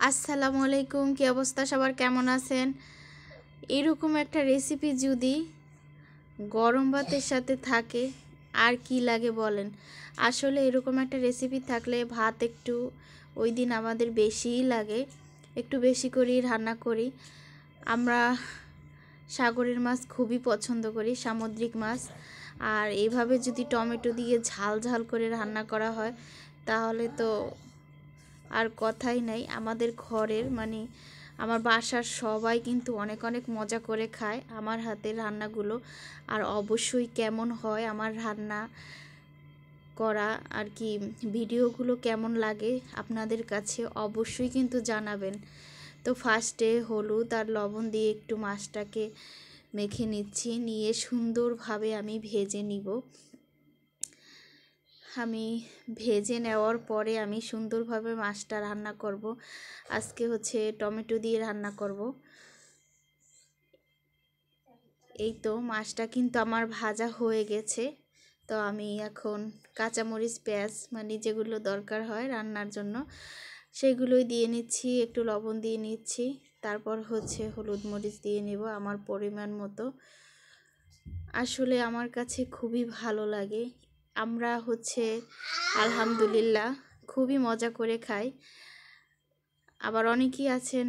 আসসালামু আলাইকুম। কি অবস্থা সবার, কেমন আছেন? এরকম একটা রেসিপি যদি গরম ভাতের সাথে থাকে আর কি লাগে বলেন। আসলে এরকম একটা রেসিপি থাকলে ভাত একটু ওই দিন আমাদের বেশিই লাগে, একটু বেশি করেই রান্না করি। আমরা সাগরের মাছ খুবই পছন্দ করি, সামুদ্রিক মাছ। আর এইভাবে যদি টমেটো দিয়ে ঝাল ঝাল করে রান্না করা হয় তাহলে তো আর কথাই নাই। আমাদের ঘরের আমার বাসার সবাই কিন্তু অনেক অনেক মজা করে খায় আমার হাতের রান্নাগুলো। আর অবশ্যই কেমন হয় আমার রান্না করা আর কি ভিডিওগুলো কেমন লাগে আপনাদের কাছে অবশ্যই কিন্তু জানাবেন। তো ফার্স্টে হলুদ আর লবণ দিয়ে একটু মাছটাকে মেখে নিচ্ছি, নিয়ে সুন্দরভাবে আমি ভেজে নিব। আমি ভেজে নেওয়ার পরে আমি সুন্দরভাবে মাছটা রান্না করব। আজকে হচ্ছে টমেটো দিয়ে রান্না করব। এই তো মাছটা কিন্তু আমার ভাজা হয়ে গেছে। তো আমি এখন কাঁচামরিচ, পেঁয়াজ যেগুলো দরকার হয় রান্নার জন্য সেগুলোই দিয়ে নিচ্ছি, একটু লবণ দিয়ে নিচ্ছি। তারপর হচ্ছে হলুদ মরিচ দিয়ে নেব আমার পরিমাণ মতো। আসলে আমার কাছে খুবই ভালো লাগে। আমরা হচ্ছে আলহামদুলিল্লাহ খুবই মজা করে খাই। আবার অনেকেই আছেন,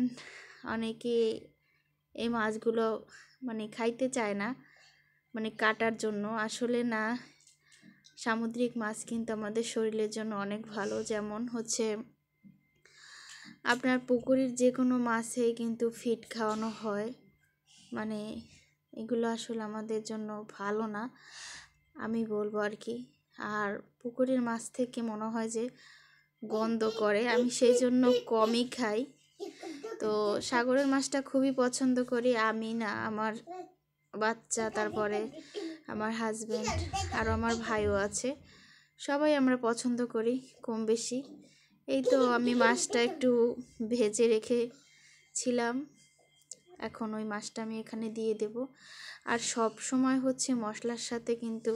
অনেকে এই মাছগুলো খাইতে চায় না, কাটার জন্য। আসলে না, সামুদ্রিক মাছ কিন্তু আমাদের শরীরের জন্য অনেক ভালো। যেমন হচ্ছে আপনার পুকুরের যে কোনো মাছেই কিন্তু ফিড খাওয়ানো হয়, এগুলো আসলে আমাদের জন্য ভালো না আমি বলবো আর কি। আর পুকুরের মাছ থেকে মনে হয় যে গন্ধ করে, আমি সেই জন্য কমই খাই। তো সাগরের মাছটা খুবই পছন্দ করি আমি, না আমার বাচ্চা, তারপরে আমার হাজব্যান্ড, আর আমার ভাইও আছে, সবাই আমরা পছন্দ করি কম বেশি। এই তো আমি মাছটা একটু ভেজে রেখেছিলাম, এখন ওই মাছটা আমি এখানে দিয়ে দেব। আর সব সময় হচ্ছে মশলার সাথে কিন্তু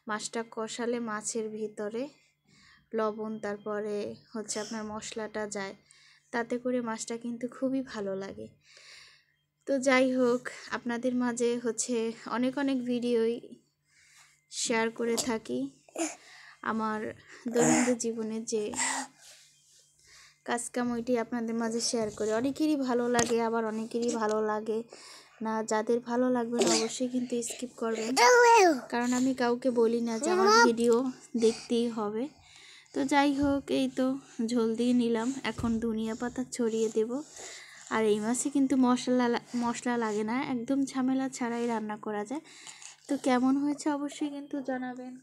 মাছটা কষালে মাছের ভিতরে লবণ তারপরে হচ্ছে আপনার মশলাটা যায়, তাতে করে মাছটা কিন্তু খুবই ভালো লাগে। তো যাই হোক, আপনাদের মাঝে হচ্ছে অনেক অনেক ভিডিওই শেয়ার করে থাকি আমার দৈনন্দিন জীবনের যে কাজকাম, ওইটি আপনাদের মাঝে শেয়ার করি। অনেকেরই ভালো লাগে, আবার অনেকেরই ভালো লাগে না। যাদের ভালো লাগবে না অবশ্যই কিন্তু স্কিপ করবেন, কারণ আমি কাউকে বলি না যে আমার ভিডিও দেখতেই হবে। তো যাই হোক, এই তো ঝোল দিয়ে নিলাম, এখন ধনিয়া পাতা ছড়িয়ে দেব। আর এই মাছে কিন্তু মশলা লাগে না, একদম ঝামেলা ছাড়াই রান্না করা যায়। তো কেমন হয়েছে অবশ্যই কিন্তু জানাবেন।